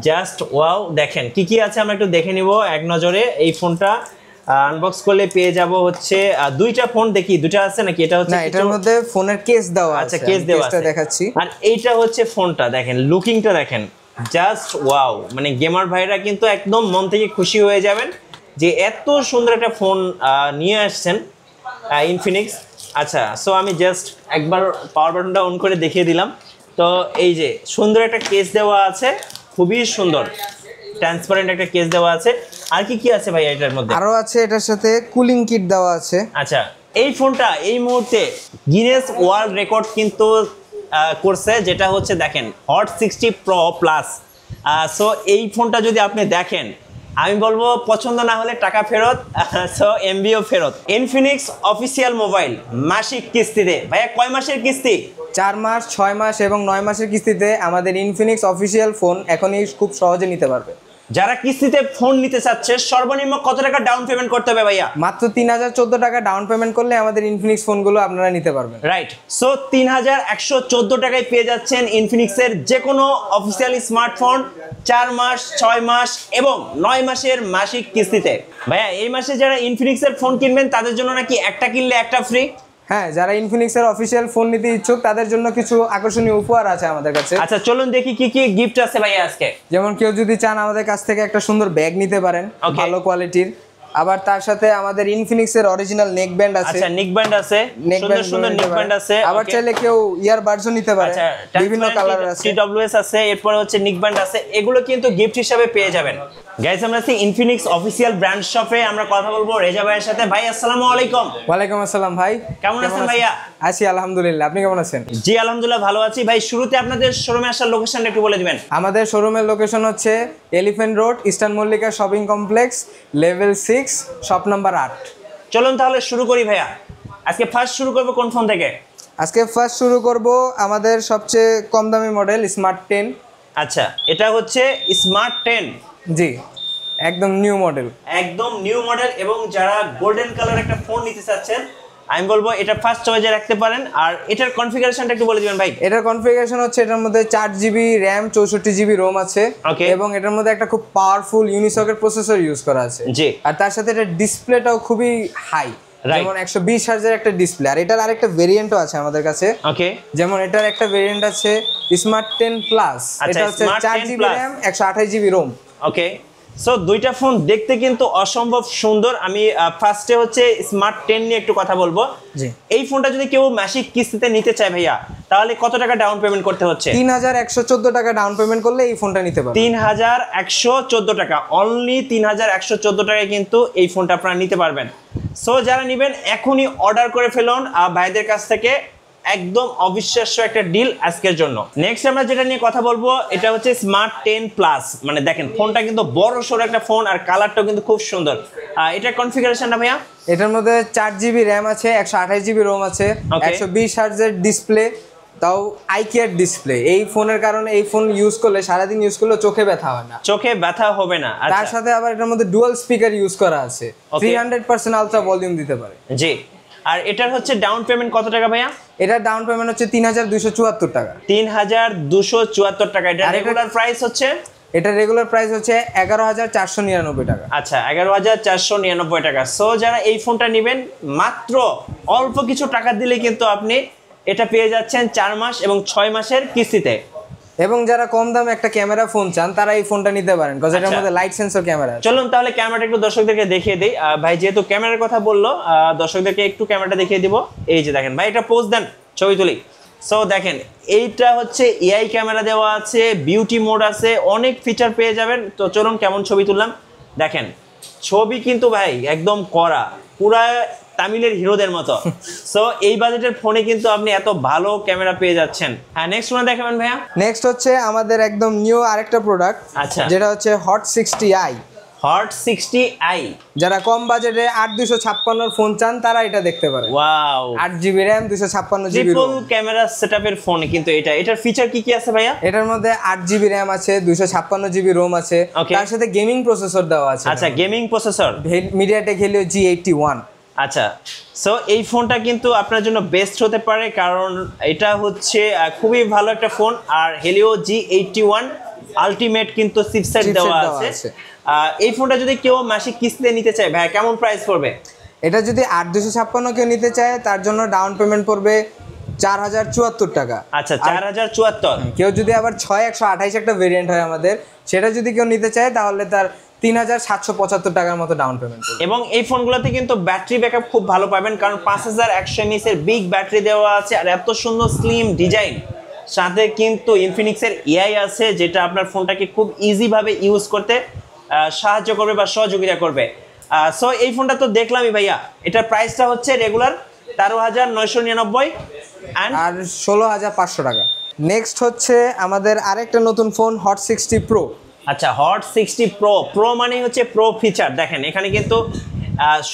Just wow, দেখেন কি কি আছে আমরা একটু দেখে নিব এক নজরে। এই ফোনটা আনবক্স করলে পেয়ে যাব হচ্ছে দুইটা ফোন, দেখি দুটো আছে নাকি। এটা হচ্ছে না, এটার মধ্যে ফোনের কেস দেওয়া আছে। আচ্ছা, কেস দেওয়া আছে, দেখাচ্ছি। আর এইটা হচ্ছে ফোনটা, দেখেন লুকিংটা দেখেন, জাস্ট ওয়াও। মানে গেমার ভাইরা কিন্তু একদম মন থেকে খুশি হয়ে যাবেন যে এত সুন্দর একটা ফোন নিয়ে আসছেন ইনফিনিক্স। আচ্ছা, সো আমি জাস্ট একবার পাওয়ার বাটনটা অন করে দেখিয়ে দিলাম। তো এই যে সুন্দর একটা কেস দেওয়া আছে, খুবই সুন্দর ট্রান্সপারেন্ট একটা কেস দেওয়া আছে। আর কি কি আছে ভাই এটার মধ্যে? আরো আছে, এটার সাথে কুলিং কিট দেওয়া আছে। আচ্ছা, এই ফোনটা এই মুহূর্তে গিনেস ওয়ার্ল্ড রেকর্ড কিন্তু করছে, যেটা হচ্ছে দেখেন হট 60 প্রো প্লাস। সো এই ফোনটা যদি আপনি দেখেন, আমি বলবো পছন্দ না হলে টাকা ফেরত, সো এমবিও ফেরত। ইনফিনিক্স অফিসিয়াল মোবাইল মাসিক কিস্তিতে। ভাইয়া কয় মাসের কিস্তি? 4 মাস, 6 মাস এবং 9 মাসের কিস্তিতে আমাদের ইনফিনিক্স অফিসিয়াল ফোন এখনই খুব সহজে নিতে পারবে। যারা কিস্তিতে ফোন নিতে চাচ্ছে সর্বনিম্ন কত টাকা ডাউন পেমেন্ট করতে হবে ভাইয়া? মাত্র 3014 টাকা ডাউন পেমেন্ট করলে আমাদের ইনফিনিক্স ফোনগুলো আপনারা নিতে পারবেন। রাইট, সো 3114 টাকায় পেয়ে যাচ্ছেন ইনফিনিক্সের যে কোনো অফিসিয়াল স্মার্টফোন 4 মাস, 6 মাস এবং 9 মাসের মাসিক কিস্তিতে। ভাইয়া এই মাসে যারা ইনফিনিক্সের ফোন কিনবেন তাদের জন্য নাকি একটা কিনলে একটা ফ্রি? হ্যাঁ, যারা ইনফিনিক্সের অফিসিয়াল ফোন নিতে ইচ্ছুক তাদের জন্য কিছু আকর্ষণীয় উপহার আছে আমাদের কাছে। আচ্ছা চলুন দেখি কি কি গিফট আছে ভাইয়া আজকে। যেমন কেউ যদি চান আমাদের কাছ থেকে একটা সুন্দর ব্যাগ নিতে পারেন ভালো কোয়ালিটির, আবার তার সাথে আমাদের ইনফিনিক্সের অরিজিনাল নেক ব্যান্ড আছে। আচ্ছা, নেক ব্যান্ড আছে, সুন্দর সুন্দর নেক ব্যান্ড আছে। আবার চাইলে কেউ ইয়ার বাডসও নিতে পারে, বিভিন্ন কালার আছে, TWS আছে, এরপর হচ্ছে নেক ব্যান্ড আছে। এগুলো কিন্তু গিফট হিসেবে পেয়ে যাবেন। গাইস, আমরা আছি ইনফিনিক্স অফিসিয়াল ব্র্যান্ড শপে। আমরা কথা বলবো রেজা ভাইয়ের সাথে। ভাই আসসালামু আলাইকুম। ওয়ালাইকুম আসসালাম ভাই, কেমন আছেন ভাইয়া? আছি আলহামদুলিল্লাহ, আপনি কেমন আছেন? জি আলহামদুলিল্লাহ ভালো আছি। ভাই শুরুতে আপনাদের শোরুমে আসার লোকেশনটা একটু বলে দিবেন। আমাদের শোরুমের লোকেশন হচ্ছে elephant road, eastern Mallika shopping complex, level 6, shop number 8। চলুন তাহলে শুরু করি ভাইয়া। আজকে ফার্স্ট শুরু করব কোন ফোন থেকে? আজকে ফার্স্ট শুরু করব আমাদের সবচেয়ে কম দামি মডেল স্মার্ট 10। আচ্ছা, এটা হচ্ছে স্মার্ট 10। জি, একদম নিউ মডেল, একদম নিউ মডেল। এবং যারা গোল্ডেন কালার একটা ফোন নিতে চাচ্ছেন আমি বলবো এটা ফার্স্ট চয়েসে রাখতে পারেন। আর এটার কনফিগারেশনটা একটু বলে দিবেন ভাই। এটার কনফিগারেশন হচ্ছে এটার মধ্যে 4GB র্যাম, 64GB রোম আছে এবং এটার মধ্যে একটা খুব পাওয়ারফুল ইউনিসকের প্রসেসর ইউজ করা আছে। জি, আর তার সাথে এটা ডিসপ্লেটাও খুবই হাই, যেমন 120 হার্জের একটা ডিসপ্লে। আর এটার আরেকটা ভেরিয়েন্টও আছে আমাদের কাছে। ওকে, যেমন এটার একটা ভেরিয়েন্ট আছে স্মার্ট 10 প্লাস, এটা হচ্ছে 4GB র্যাম, 128GB রোম। ওকে, সো দুইটা ফোন দেখতে কিন্তু অসম্ভব সুন্দর। আমি ফার্স্টে হচ্ছে স্মার্ট 10 নিয়ে একটু কথা বলবো। এই ফোনটা যদি কেউ মাসিক কিস্তিতে নিতে চায় ভাইয়া, তাহলে কত টাকা ডাউন পেমেন্ট করতে হচ্ছে? 3114 টাকা ডাউন পেমেন্ট করলে এই ফোনটা নিতে পারবেন। 3114 টাকা, অনলি 3114 টাকায় কিন্তু এই ফোনটা আপনারা নিতে পারবেন। সো যারা নেবেন এখনই অর্ডার করে ফেলুন ভাইদের কাছ থেকে। একদম অবিশ্বাস্য একটা ডিল আজকের জন্য। নেক্সট আমরা যেটা নিয়ে কথা বলবো এটা হচ্ছে স্মার্ট 10 প্লাস। মানে দেখেন ফোনটা কিন্তু বড় সড়ো একটা ফোন আর কালারটাও কিন্তু খুব সুন্দর। এটার কনফিগারেশনটা ভাইয়া? এটার মধ্যে 4GB র্যাম আছে, 128GB রোম আছে, 120 হার্জের ডিসপ্লে, তাও আইকেয়ার ডিসপ্লে। এই ফোনের কারণে এই ফোন ইউজ করলে সারাদিন ইউজ করলে চোখে ব্যথা হয় না, চোখে ব্যথা হবে না। তার সাথে আবার এটার মধ্যে ডুয়াল স্পিকার ইউজ করা আছে, 300% আলট্রা ভলিউম দিতে পারে। জি, আর এটার হচ্ছে ডাউন পেমেন্ট কত টাকা ভাইয়া? এটার ডাউন পেমেন্ট হচ্ছে 3274 টাকা। 3274 টাকা। এটা রেগুলার প্রাইস হচ্ছে? এটা রেগুলার প্রাইস হচ্ছে 11499 টাকা। আচ্ছা, 11499 টাকা। সো যারা এই ফোনটা নেবেন মাত্র অল্প কিছু টাকা দিলে কিন্তু আপনি এটা পেয়ে যাচ্ছেন 4 মাস এবং 6 মাসের কিস্তিতে। এবং যারা কম দামে একটা ক্যামেরা ফোন চান তারা এই ফোনটা নিতে পারেন, কারণ এটার মধ্যে লাইট সেন্সর ক্যামেরা আছে। চলুন তাহলে ক্যামেরাটা একটু দর্শকদেরকে দেখিয়ে দেই। ভাই যেহেতু ক্যামেরার কথা বললো, দর্শকদেরকে একটু ক্যামেরাটা দেখিয়ে দিব। এই যে দেখেন ভাই, এটা পোজ দেন, ছবি তুলি। সো দেখেন এইটা হচ্ছে এআই ক্যামেরা দেওয়া আছে, বিউটি মোড আছে, অনেক ফিচার পেয়ে যাবেন। তো চলুন কেমন ছবি তুললাম দেখেন। ছবি কিন্তু ভাই একদম কড়া, পুরা তামিলের হিরোদের মতো। সো এই বাজেটের ফোনে কিন্তু আপনি এত ভালো ক্যামেরা পেয়ে যাচ্ছেন। হ্যাঁ, নেক্সট ওয়ান দেখাবেন ভাইয়া। নেক্সট হচ্ছে আমাদের একদম নিউ আরেকটা প্রোডাক্ট, আচ্ছা, যেটা হচ্ছে হট 60i। হট 60i, যারা কম বাজেটে 8256 ফোন চান তারা এটা দেখতে পারে। Wow, 8GB RAM, 256GB triple camera সেটআপের ফোন কিন্তু এটার ফিচার কি কি আছে ভাইয়া? এটার মধ্যে 8GB র্যাম আছে, 256GB রোম আছে, তার সাথে গেমিং প্রসেসর দেওয়া আছে। আচ্ছা, gaming processor MediaTek Helio G81। আচ্ছা, সো এই ফোনটা কিন্তু আপনার জন্য বেস্ট হতে পারে, কারণ এটা হচ্ছে খুবই ভালো একটা ফোন। আর হেলিও G81 আলটিমেট কিন্তু চিপসেট দেওয়া আছে। এই ফোনটা যদি কেউ মাসিক কিস্তিতে নিতে চায় ভাই কেমন প্রাইস পড়বে? এটা যদি 8256 কেউ নিতে চায় তার জন্য ডাউন পেমেন্ট পড়বে 4074 টাকা। আচ্ছা 4074। কেউ যদি আবার 6128 একটা ভেরিয়েন্ট হয় আমাদের, সেটা যদি কেউ নিতে চায় তাহলে তার 3775 টাকার মতো ডাউন পেমেন্ট পড়বে। এবং এই ফোনগুলোতে কিন্তু ব্যাটারি ব্যাকআপ খুব ভালো পাবেন, কারণ 5100 mAh এর বিগ ব্যাটারি দেওয়া আছে আর এত সুন্দর স্লিম ডিজাইন, সাথে কিন্তু ইনফিনিক্সের এআই আছে যেটা আপনার ফোনটাকে খুব ইজি ভাবে ইউজ করতে সাহায্য করবে বা সহযোগিতা করবে। সো এই ফোনটা তো দেখলামই ভাইয়া, এটার প্রাইসটা হচ্ছে রেগুলার 13999 আর 16500 টাকা। নেক্সট হচ্ছে আমাদের আরেকটা নতুন ফোন হট 60 প্রো। আচ্ছা হট 60 প্রো, প্রো মানে হচ্ছে প্রো ফিচার। দেখেন এখানে কিন্তু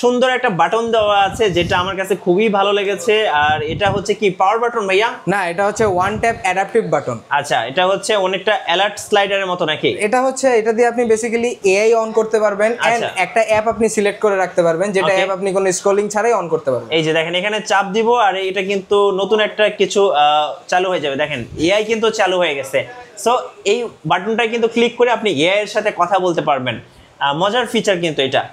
সুন্দর একটা বাটন দেওয়া আছে যেটা আমার কাছে খুবই ভালো লেগেছে। আর এটা হচ্ছে কি পাওয়ার বাটন ভাইয়া? না, এটা হচ্ছে ওয়ান ট্যাপ অ্যাডাপটিভ বাটন। আচ্ছা এটা হচ্ছে অনেকটা অ্যালার্ট স্লাইডারের মতো নাকি? এটা হচ্ছে, এটা দিয়ে আপনি বেসিক্যালি এআই অন করতে পারবেন এন্ড একটা অ্যাপ আপনি সিলেক্ট করে রাখতে পারবেন, যেটা অ্যাপ আপনি কোনো স্ক্রলিং ছাড়াই অন করতে পারবেন। এই যে দেখেন এখানে চাপ দিব আর এটা কিন্তু নতুন একটা কিছু চালু হয়ে যাবে। দেখেন এআই কিন্তু চালু হয়ে গেছে। সো এই বাটনটা কিন্তু ক্লিক করে আপনি এআই এর সাথে কথা বলতে পারবেন। মজার ফিচার কিন্তু এটা।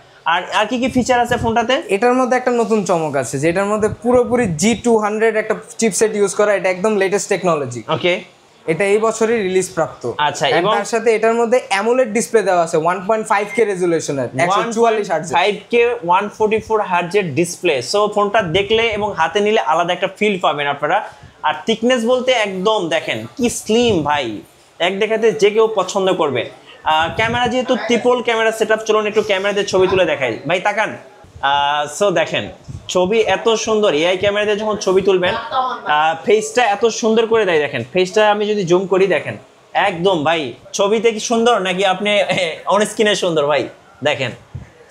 আর কি কি ফিচার আছে ফোনটাতে? এটার মধ্যে একটা নতুন চমক আছে যেটার মধ্যে পুরোপুরি G200 একটা চিপসেট ইউজ করা। এটা একদম লেটেস্ট টেকনোলজি। ওকে, এটা এই বছরই রিলিজ প্রাপ্ত। আচ্ছা, এবং তার সাথে এটার মধ্যে অ্যামোলেড ডিসপ্লে দেওয়া আছে 1.5K রেজোলিউশনের 144 হার্টজ 5K 144 হার্টজের ডিসপ্লে। সো ফোনটা দেখলে এবং হাতে নিলে আলাদা একটা ফিল পাবেন আপনারা। আর থিকনেস বলতে একদম দেখেন কি স্লিম ভাই, এক দেখাতে যে কেউ পছন্দ করবে। ক্যামেরা যেহেতু ট্রিপল ক্যামেরা সেটআপ, চলুন একটু ক্যামেরাতে ছবি তুলে দেখাই ভাই, তাকান। সো দেখেন ছবি এত সুন্দর, এআই ক্যামেরাতে যখন ছবি তুলবেন ফেসটা এত সুন্দর করে দেয়। দেখেন ফেসটা আমি যদি জুম করি দেখেন একদম ভাই, ছবিতে কি সুন্দর নাকি আপনি অন স্ক্রিনে সুন্দর ভাই? দেখেন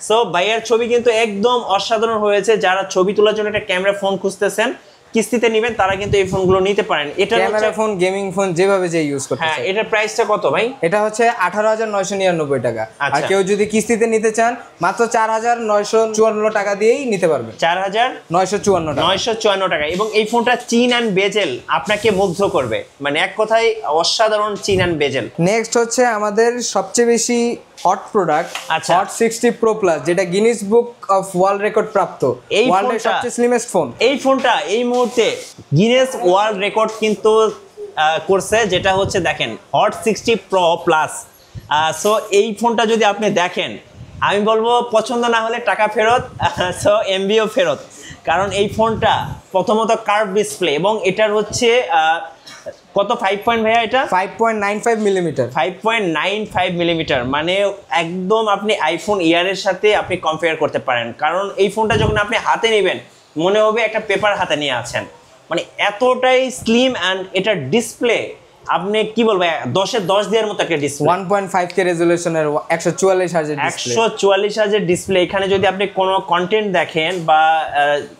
সো ভাইয়ের ছবি কিন্তু একদম অসাধারণ হয়েছে। যারা ছবি তোলার জন্য একটা ক্যামেরা ফোন খুঁজতেছেন, কিস্তিতে নেবেন, তারা কিন্তু এই ফোনগুলো নিতে পারেন। এটা ক্যামেরা ফোন, গেমিং ফোন যেভাবে যে ইউজ করতে হ্যাঁ, এটার প্রাইসটা কত ভাই? এটা হচ্ছে 18999 টাকা। আর কেউ যদি কিস্তিতে নিতে চান মাত্র 4954 টাকা দিয়েই নিতে পারবেন। 4954 টাকা। এবং এই ফোনটা চিন অ্যান্ড বেজেল আপনাকে মুগ্ধ করবে, মানে এক কথায় অসাধারণ চিন অ্যান্ড বেজেল। নেক্সট হচ্ছে আমাদের সবচেয়ে বেশি hot product hot 60 pro plus, যেটা Guinness book of world record প্রাপ্ত, এই ওয়ার্ল্ডের সবচেয়ে স্লিমেস্ট ফোন। এই ফোনটা এই মুহূর্তে গিনেস ওয়ার্ল্ড রেকর্ড কিন্তু করছে, যেটা হচ্ছে দেখেন হট 60 প্রো প্লাস। সো এই ফোনটা যদি আপনি দেখেন, আমি বলবো পছন্দ না হলে টাকা ফেরত, সো এমবিও ফেরত। কারণ এই ফোনটা প্রথমত কার্ভ ডিসপ্লে এবং এটার হচ্ছে কত 5 পয়েন্ট ভাইয়া? এটা 5.95 মিলিমিটার। 5.95 মিলিমিটার, মানে একদম আপনি আইফোন ইয়ারের সাথে আপনি কম্পেয়ার করতে পারেন। কারণ এই ফোনটা যখন আপনি হাতে নেবেন মনে হবে একটা পেপার হাতে নিয়ে আছেন, মানে এতটাই স্লিম। অ্যান্ড এটার ডিসপ্লে আপনি কি বলবো, 10-এ 10 দেওয়ার মতো একটা ডিসপ্লে। 1.5K রেজোলিউশনের 144 হার্জের ডিসপ্লে। 144 হার্জের ডিসপ্লে। এখানে যদি আপনি কোনো কন্টেন্ট দেখেন বা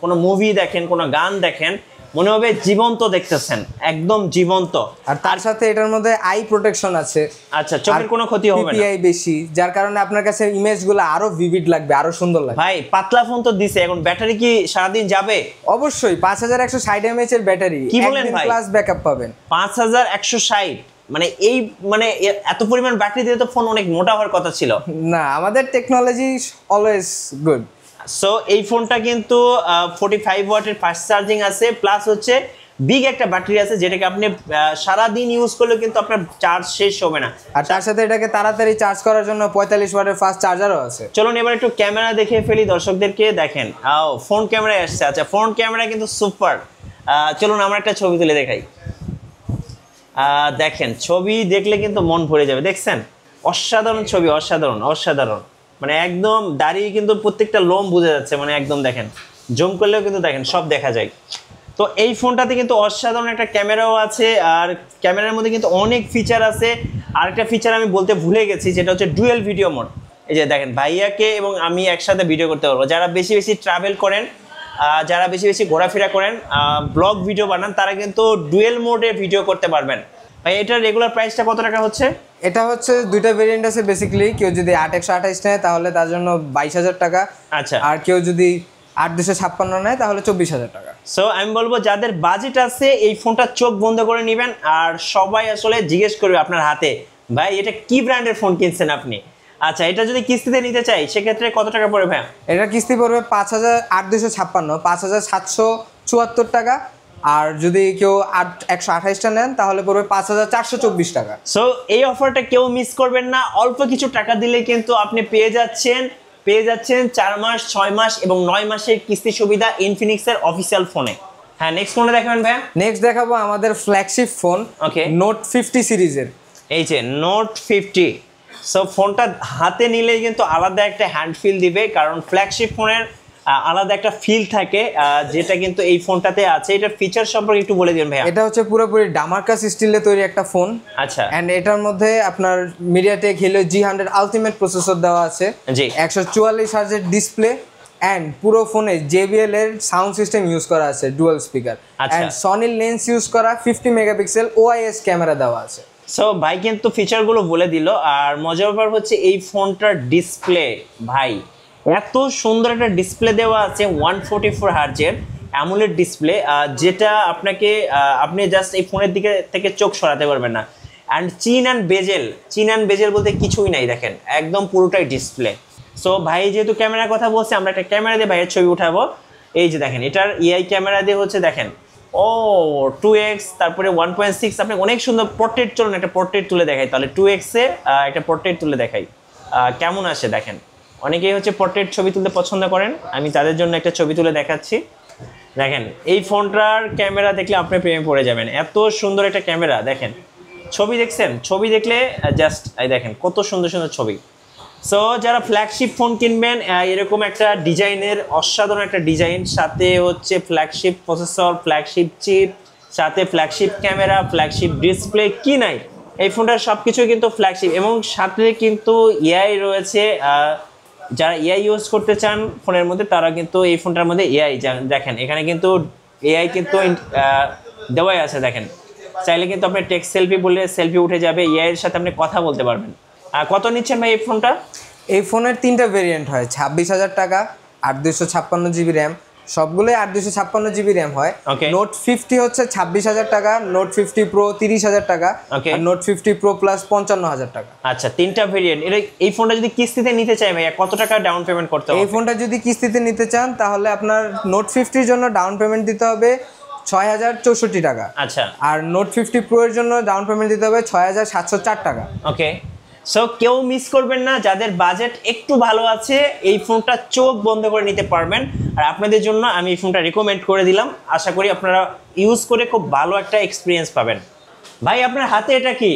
কোনো মুভি দেখেন, কোনো গান দেখেন, মনে হবে জীবন্ত দেখতেছেন, একদম জীবন্ত। আর তার সাথে এটার মধ্যে আই প্রোটেকশন আছে। আচ্ছা, চোখের কোনো ক্ষতি হবে না। পিপিআই বেশি, যার কারণে আপনার কাছে ইমেজগুলো আরো ভিভিড লাগবে, আরো সুন্দর লাগবে। ভাই পাতলা ফোন তো দিছে, এখন ব্যাটারি কি সারাদিন যাবে? অবশ্যই 5160 mAh এর ব্যাটারি, কি বলেন ভাই? প্লাস ব্যাকআপ পাবেন 5160, মানে এই মানে এত পরিমাণ ব্যাটারি দিয়ে তো ফোন অনেক মোটা হওয়ার কথা ছিল না। আমাদের টেকনোলজি অলওয়েজ গুড। সো এই ফোনটা কিন্তু 45 ওয়াটের ফাস্ট চার্জিং আছে, প্লাস হচ্ছে বিগ একটা ব্যাটারি আছে যেটাকে আপনি সারাদিন ইউজ করলে কিন্তু আপনার চার্জ শেষ হবে না। আর তার সাথে এটাকে তাড়াতাড়ি চার্জ করার জন্য 45 ওয়াটের ফাস্ট চার্জারও আছে। চলুন এবার একটু ক্যামেরা দেখে ফেলি দর্শকদেরকে। দেখেন ফোন ক্যামেরা আসছে। আচ্ছা ফোন ক্যামেরা কিন্তু সুপার। চলুন আমরা একটা ছবি তুলে দেখাই। দেখেন ছবি দেখলে কিন্তু মন ভরে যাবে। দেখছেন অসাধারণ ছবি, অসাধারণ অসাধারণ, মানে একদম দাঁড়িয়ে কিন্তু প্রত্যেকটা লোম বোঝা যাচ্ছে, মানে একদম দেখেন জুম করলেও কিন্তু দেখেন সব দেখা যায়। তো এই ফোনটাতে কিন্তু অসাধারণ একটা ক্যামেরাও আছে, আর ক্যামেরার মধ্যে কিন্তু অনেক ফিচার আছে। আরেকটা ফিচার আমি বলতে ভুলে গেছি, যেটা হচ্ছে ডুয়েল ভিডিও মোড। এই যে দেখেন ভাইয়াকে এবং আমি একসাথে ভিডিও করতে পারবো। যারা বেশি বেশি ট্রাভেল করেন, যারা বেশি বেশি ঘোরাফেরা করেন, ব্লগ ভিডিও বানান, তারা কিন্তু ডুয়েল মোডে ভিডিও করতে পারবেন। ভাই এটার রেগুলার প্রাইসটা কত টাকা হচ্ছে? এটা হচ্ছে দুইটা ভেরিয়েন্ট আছে বেসিক্যালি। কেউ যদি 8128 নেয় তাহলে তার জন্য 22000 টাকা। আচ্ছা, আর কেউ যদি 8256 নেয় তাহলে 24000 টাকা। সো আমি বলবো যাদের বাজেট আছে এই ফোনটা চোখ বন্ধ করে নেবেন। আর সবাই আসলে জিজ্ঞেস করবে আপনার হাতে ভাই এটা কি ব্র্যান্ডের ফোন কিনছেন আপনি? আচ্ছা, এটা যদি কিস্তিতে নিতে চাই সেক্ষেত্রে কত টাকা পড়বে ভাই? এটা কিস্তি পড়বে 5,8256, 5,774 টাকা। আর যদি কেউ 128টা নেন তাহলে পড়বে 5,424 টাকা। সো এই অফারটা কেউ মিস করবেন না। অল্প কিছু টাকা দিলে কিন্তু আপনি পেয়ে যাচ্ছেন 4 মাস, 6 মাস এবং 9 মাসের কিস্তি সুবিধা ইনফিনিক্সের অফিসিয়াল ফোনে। হ্যাঁ, নেক্সট কোনটা দেখাবেন ভাই? নেক্সট দেখাবো আমাদের ফ্ল্যাগশিপ ফোন, ওকে, নোট 50 সিরিজের। এই যে নোট 50। সো ফোনটা হাতে নিলেই কিন্তু আলাদা একটা হ্যান্ড ফিল দিবে, কারণ ফ্ল্যাগশিপ ফোনের আলাদা একটা ফিল থাকে, যেটা কিন্তু এই ফোনটাতে আছে। এটার ফিচার সম্পর্কে একটু বলে দিন ভাইয়া। এটা হচ্ছে পুরোপুরি ডামার্কাস স্টিলে তৈরি একটা ফোন। আচ্ছা, এন্ড এটার মধ্যে আপনার MediaTek Helio G100 ultimate processor দেওয়া আছে, জি 144 হার্জের ডিসপ্লে, এন্ড পুরো ফোনে JBL এর সাউন্ড সিস্টেম ইউজ করা আছে, dual speaker, and Sony lens use করা, 50 মেগাপিক্সেল OIS ক্যামেরা দেওয়া আছে। সো ভাই কিন্তু ফিচারগুলো বলে দিল। আর মজার ব্যাপার হচ্ছে এই ফোনটার ডিসপ্লে, ভাই এত সুন্দর একটা ডিসপ্লে দেওয়া আছে, 144 হার্জের অ্যামোলেড ডিসপ্লে, যেটা আপনাকে আপনি জাস্ট এই ফোনের দিকে থেকে চোখ সরাতে পারবেন না। অ্যান্ড চিন অ্যান্ড বেজেল বলতে কিছুই নাই, দেখেন একদম পুরোটাই ডিসপ্লে। সো ভাই যেহেতু ক্যামেরার কথা বলছে, আমরা একটা ক্যামেরা দিয়ে ভাইয়ের ছবি উঠাবো। এই যে দেখেন, এটার AI ক্যামেরা দিয়ে হচ্ছে দেখেন, ও 2x, তারপরে 1.6। আপনি অনেক সুন্দর পোর্ট্রেট, চলুন একটা পোর্ট্রেট তুলে দেখাই তাহলে। 2x এ একটা পোর্ট্রেট তুলে দেখাই কেমন আসে দেখেন। অনেকেই হচ্ছে পোর্ট্রেট ছবি তুলতে পছন্দ করেন, আমি তাদের জন্য একটা ছবি তুলে দেখাচ্ছি। দেখেন এই ফোনটার ক্যামেরা দেখলে আপনি প্রেমে পড়ে যাবেন, এত সুন্দর একটা ক্যামেরা। দেখেন ছবি দেখছেন, ছবি দেখলে জাস্ট এই দেখেন কত সুন্দর সুন্দর ছবি। সো যারা ফ্ল্যাগশিপ ফোন কিনবেন, এরকম একটা ডিজাইনের, অসাধারণ একটা ডিজাইন, সাথে হচ্ছে ফ্ল্যাগশিপ প্রসেসর, ফ্ল্যাগশিপ চিপ, সাথে ফ্ল্যাগশিপ ক্যামেরা, ফ্ল্যাগশিপ ডিসপ্লে, কি নাই এই ফোনটার সব কিছুই কিন্তু ফ্ল্যাগশিপ। এবং সাথে কিন্তু AI রয়েছে, যারা AI ইউজ করতে চান ফোনের মধ্যে তারা কিন্তু এই ফোনটার মধ্যে AI দেখেন, এখানে কিন্তু AI কিন্তু দেওয়াই আছে। দেখেন চাইলে কিন্তু আপনি টেক সেলফি বললে সেলফি উঠে যাবে, AI এর সাথে আপনি কথা বলতে পারবেন। কত নিচ্ছেন ভাই এই ফোনটা? এই ফোনের 3টা ভেরিয়েন্ট হয়, 26,000 টাকা, 8/256 GB র্যাম, সবগুলোই 8/256 GB র্যাম হয়। নোট 50 হচ্ছে 26,000 টাকা, নোট 50 প্রো 30,000 টাকা, আর নোট 50 প্রো প্লাস 55,000 টাকা। আচ্ছা, 3টা ভেরিয়েন্ট। এই ফোনটা যদি কিস্তিতে নিতে চাই ভাইয়া কত টাকা ডাউন পেমেন্ট করতে হবে? এই ফোনটা যদি কিস্তিতে নিতে চান তাহলে আপনার নোট 50 জন্য ডাউন পেমেন্ট দিতে হবে 6,064 টাকা। আচ্ছা, আর নোট 50 প্রো এর জন্য ডাউন পেমেন্ট দিতে হবে 6,704 টাকা। ওকে, সো কেউ মিস করবেন না, যাদের বাজেট একটু ভালো আছে এই ফোনটা চোখ বন্ধ করে নিতে পারবেন। আর আপনাদের জন্য আমি এই ফোনটা রিকমেন্ড করে দিলাম, আশা করি আপনারা ইউজ করে খুব ভালো একটা এক্সপিরিয়েন্স পাবেন। ভাই আপনার হাতে এটা কি?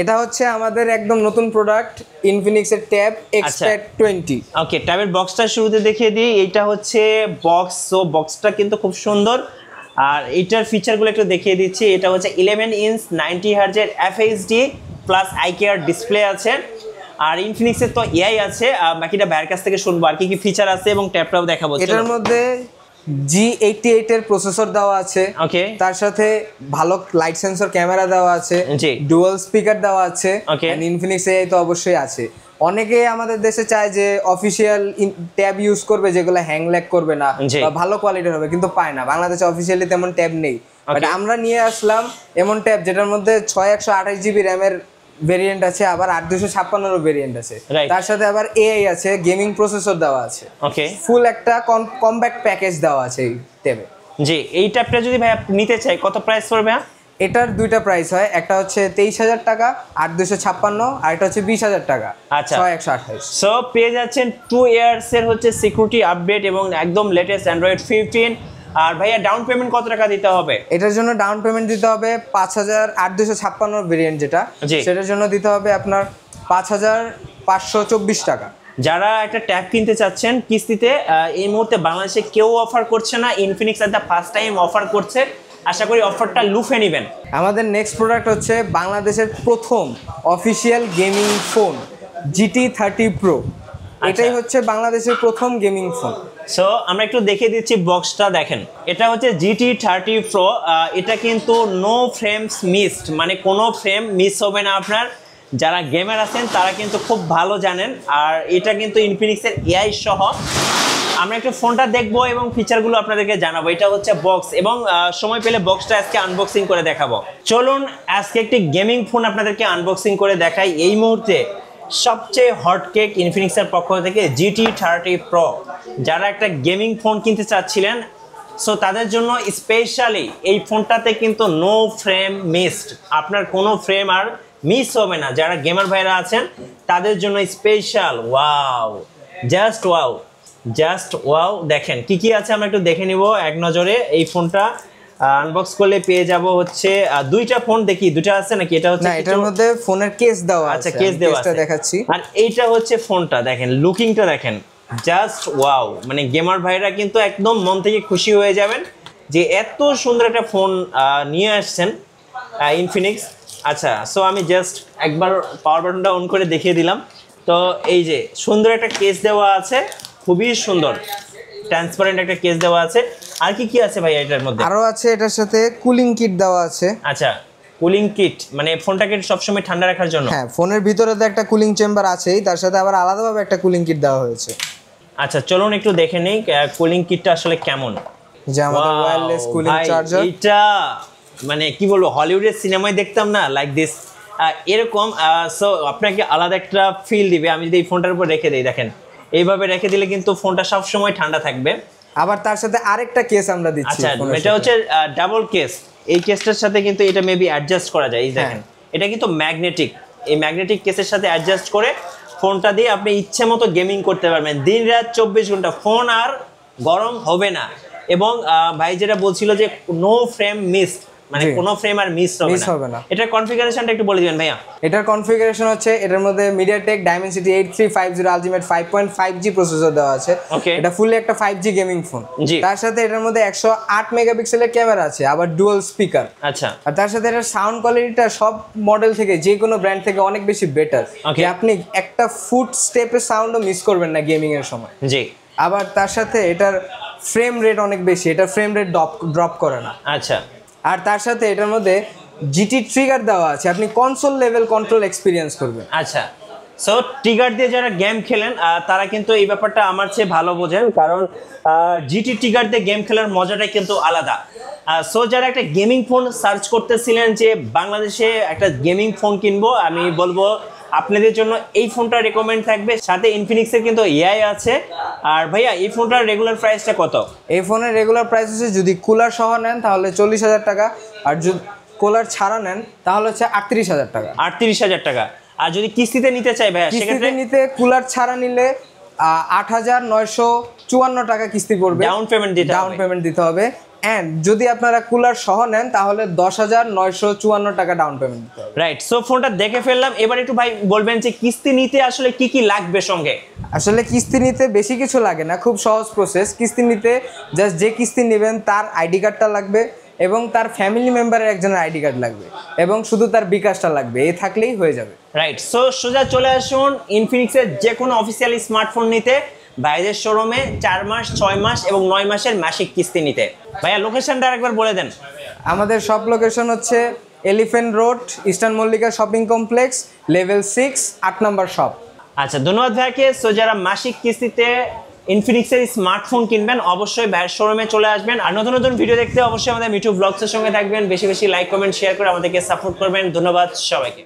এটা হচ্ছে আমাদের একদম নতুন প্রোডাক্ট, ইনফিনিক্সের ট্যাব X-Pad 20। ওকে, ট্যাবের বক্সটা শুরুতে দেখিয়ে দিই। এইটা হচ্ছে বক্স। সো বক্সটা কিন্তু খুব সুন্দর। আর এইটার ফিচারগুলো একটু দেখিয়ে দিচ্ছি। এটা হচ্ছে 11 inch 90 হার্জের FHD plus IKR display আছে। আর ইনফিনিক্সের তো AI আছে, বাকিটা ভাইয়ের কাছ থেকে শুনবো আর কি কি ফিচার আছে এবং ট্যাবটাও দেখাবো। এটার মধ্যে G88 এর প্রসেসর দেওয়া আছে, ওকে, তার সাথে ভালো লাইট সেন্সর ক্যামেরা দেওয়া আছে, ডুয়াল স্পিকার দেওয়া আছে, এন্ড ইনফিনিক্স AI তো অবশ্যই আছে। অনেকে আমাদের দেশে চায় যে অফিসিয়াল ট্যাব ইউজ করবে যেগুলো হ্যাং ল্যাগ করবে না বা ভালো কোয়ালিটির হবে, কিন্তু পায় না। বাংলাদেশে অফিসিয়ালি তেমন ট্যাব নেই, বাট আমরা নিয়ে আসলাম এমন ট্যাব যেটার মধ্যে 6/128 GB র্যামের ভেরিয়েন্ট আছে, আবার 8/256 ভেরিয়েন্ট আছে, তার সাথে আবার AI আছে, গেমিং প্রসেসর দেওয়া আছে। ওকে, ফুল একটা কম্প্যাক্ট প্যাকেজ দেওয়া আছে এই ট্যাবে। জি, এই ট্যাবটা যদি ভাই নিতে চাই কত প্রাইস পড়বে? এটার দুইটা প্রাইস হয়, একটা হচ্ছে 23,000 টাকা 8/256, আর এটা হচ্ছে 20,000 টাকা 6/128। সো পেয়ে যাচ্ছেন 2 ইয়ার্স এর হচ্ছে সিকিউরিটি আপডেট এবং একদম লেটেস্ট অ্যান্ড্রয়েড 15। আর ভাইয়া ডাউন পেমেন্ট কত টাকা দিতে হবে? এটার জন্য ডাউন পেমেন্ট দিতে হবে 5,000, 8/256 ভেরিয়েন্ট যেটা, সেটার জন্য দিতে হবে আপনার 5,524 টাকা। যারা একটা ট্যাব কিনতে চাচ্ছেন কিস্তিতে, এই মুহূর্তে বাংলাদেশে কেউ অফার করছে না, Infinix at the first time offer করছে। আশা করি অফারটা লুফে নেবেন। আমাদের নেক্সট প্রোডাক্ট হচ্ছে বাংলাদেশের প্রথম official gaming phone GT30 Pro। এটাই হচ্ছে বাংলাদেশের প্রথম গেমিং ফোন। সো আমরা একটু দেখে দিচ্ছি বক্সটা। দেখেন এটা হচ্ছে GT30 Pro। এটা কিন্তু নো ফ্রেমস মিসড, মানে কোনো ফ্রেম মিস হবে না আপনার। যারা গেমার আছেন তারা কিন্তু খুব ভালো জানেন। আর এটা কিন্তু ইনফিনিক্সের এআই সহ। আমরা একটু ফোনটা দেখবো এবং ফিচারগুলো আপনাদেরকে জানাবো। এটা হচ্ছে বক্স এবং সময় পেলে বক্সটা আজকে আনবক্সিং করে দেখাবো। চলুন আজকে একটি গেমিং ফোন আপনাদেরকে আনবক্সিং করে দেখাই। এই মুহূর্তে সবচেয়ে হট কেক ইনফিনিক্সের পক্ষ থেকে GT30 Pro। যারা একটা গেমিং ফোন কিনতে চাচ্ছিলেন, সো তাদের জন্য স্পেশালি এই ফোনটাতে কিন্তু নো ফ্রেম মিসড, আপনার কোনো ফ্রেম আর মিস হবে না। যারা গেমার ভাইরা আছেন তাদের জন্য special. Wow, just wow, just wow. দেখেন কি কি আছে আমরা একটু দেখে নিব এক নজরে। এই ফোনটা আনবক্স করলে পেয়ে যাব হচ্ছে দুইটা ফোন। দেখি দুটো আছে নাকি? এটা হচ্ছে না, এটার মধ্যে ফোনের কেস দেওয়া আছে। আচ্ছা, কেস দেওয়া আছে, দেখাচ্ছি। আর এইটা হচ্ছে ফোনটা। দেখেন লুকিংটা দেখেন, জাস্ট ওয়াও। মানে গেমার ভাইরা কিন্তু একদম মন থেকে খুশি হয়ে যাবেন যে এত সুন্দর একটা ফোন নিয়ে আসছেন ইনফিনিক্স। আচ্ছা, সো আমি জাস্ট একবার পাওয়ার বাটনটা অন করে দেখিয়ে দিলাম। তো এই যে সুন্দর একটা কেস দেওয়া আছে, খুবই সুন্দর ট্রান্সপারেন্ট একটা কেস দেওয়া আছে। আর কি কি আছে ভাই এটার মধ্যে? আরো আছে, এটার সাথে কুলিং কিট দেওয়া আছে। আচ্ছা, কুলিং কিট মানে ফোনটাকে সবসময় ঠান্ডা রাখার জন্য। হ্যাঁ, ফোনের ভিতরে তো একটা কুলিং চেম্বার আছেই, তার সাথে আবার আলাদাভাবে একটা কুলিং কিট দেওয়া হয়েছে। আচ্ছা, চলুন একটু দেখে নেই কুলিং কিটটা আসলে কেমন। যে আমাদের ওয়্যারলেস কুলিং চার্জার, এটা মানে কি বলবো, হলিউডের সিনেমায় দেখতাম না লাইক দিস এরকম। সো আপনাকে আলাদা একটা ফিল দিবে। আমি যদি এই ফোনটার উপর রেখে দিই, দেখেন এইভাবে রেখে দিলে কিন্তু ফোনটা সব সময় ঠান্ডা থাকবে। আবার তার সাথে আরেকটা কেস আমরা দিচ্ছি। আচ্ছা, এটা হচ্ছে ডাবল কেস। এই কেসটার সাথে কিন্তু এটা মেবি অ্যাডজাস্ট করা যায়। এই দেখেন এটা কিন্তু ম্যাগনেটিক। এই ম্যাগনেটিক কেসের সাথে অ্যাডজাস্ট করে ফোনটা দিয়ে আপনি ইচ্ছে মতো গেমিং করতে পারবেন দিন রাত 24 ঘন্টা। ফোন আর গরম হবে না। এবং ভাই যেটা বলছিল যে নো ফ্রেম মিস, মানে কোনো ফ্রেম আর মিস হবে না। এটার কনফিগারেশনটা একটু বলে দিবেন ভাইয়া। এটার কনফিগারেশন হচ্ছে, এটার মধ্যে MediaTek Dimensity 8350 Ultimate 5.5G processor দেওয়া আছে। এটা ফুললি একটা 5G গেমিং ফোন। তার সাথে এটার মধ্যে 108 মেগাপিক্সেলের ক্যামেরা আছে, আবার ডুয়াল স্পিকার। আচ্ছা, আর তার সাথে এটার সাউন্ড কোয়ালিটিটা সব মডেল থেকে, যে কোনো ব্র্যান্ড থেকে অনেক বেশি বেটার। আপনি একটা ফুট স্টেপের সাউন্ডও মিস করবেন না গেমিং এর সময়। জি। আবার তার সাথে এটার ফ্রেম রেট অনেক বেশি, এটা ফ্রেম রেট ড্রপ করে না। আচ্ছা, আর তার সাথে এটার মধ্যে GT ট্রিগার দেওয়া আছে, আপনি কনসোল লেভেল কন্ট্রোল এক্সপিরিয়েন্স করবেন। আচ্ছা, সো ট্রিগার দিয়ে যারা গেম খেলেন তারা কিন্তু এই ব্যাপারটা আমার চেয়ে ভালো বোঝেন, কারণ GT ট্রিগার দিয়ে গেম খেলার মজাটাই কিন্তু আলাদা। সো যারা একটা গেমিং ফোন সার্চ করতেছিলেন যে বাংলাদেশে একটা গেমিং ফোন কিনবো, আমি বলবো আপনাদের জন্য এই ফোনটা রেকমেন্ড থাকবে। সাথে ইনফিনিক্সের কিন্তু এআই আছে। আর ভাইয়া এই ফোনটার রেগুলার প্রাইসটা কত? এই ফোনের রেগুলার প্রাইস হচ্ছে, যদি কুলার সহ নেন তাহলে 40,000 টাকা, আর যদি কুলার ছাড়া নেন তাহলে হচ্ছে 38,000 টাকা। 38,000 টাকা। আর যদি কিস্তিতে নিতে চাই ভাইয়া, কিস্তিতে নিতে কুলার ছাড়া নিলে 8,954 টাকা কিস্তি পড়বে। ডাউন পেমেন্ট দিতে হবে। এন্ড যদি আপনারা কুলার সহ নেন তাহলে 10,954 টাকা ডাউন পেমেন্ট দিতে হবে। রাইট। সো ফোনটা দেখে ফেললাম। এবার একটু ভাই বলবেন যে কিস্তি নিতে আসলে কি কি লাগবে সঙ্গে? আসলে কিস্তি নিতে বেশি কিছু লাগে না, খুব সহজ প্রসেস। কিস্তি নিতে জাস্ট যে কিস্তি নেবেন তার আইডি কার্ডটা লাগবে, এবং তার ফ্যামিলি মেম্বারের একজনের আইডি কার্ড লাগবে, এবং শুধু তার বিকাশটা লাগবে। এই থাকলেই হয়ে যাবে। রাইট। সো সোজা চলে আসুন ইনফিনিক্সের যে কোনো অফিসিয়ালি স্মার্টফোন নিতে বাইরের শোরুমে 4 মাস, 6 মাস এবং 9 মাসের মাসিক কিস্তি নিতে। ভাইয়া লোকেশনটা আরেকবার বলে দেন। আমাদের শপ লোকেশন হচ্ছে elephant road, eastern Mallika shopping complex, level 6, 8 নম্বর শপ। আচ্ছা, ধন্যবাদ ভাইকে। সো যারা মাসিক কিস্তিতে ইনফিনিক্সের স্মার্টফোন কিনবেন অবশ্যই বাইরের শোরুমে চলে আসবেন। আর নতুন নতুন ভিডিও দেখতে অবশ্যই আমাদের মিঠু ব্লগসের সঙ্গে থাকবেন। বেশি বেশি লাইক, কমেন্ট, শেয়ার করে আমাদেরকে সাপোর্ট করবেন। ধন্যবাদ সবাইকে।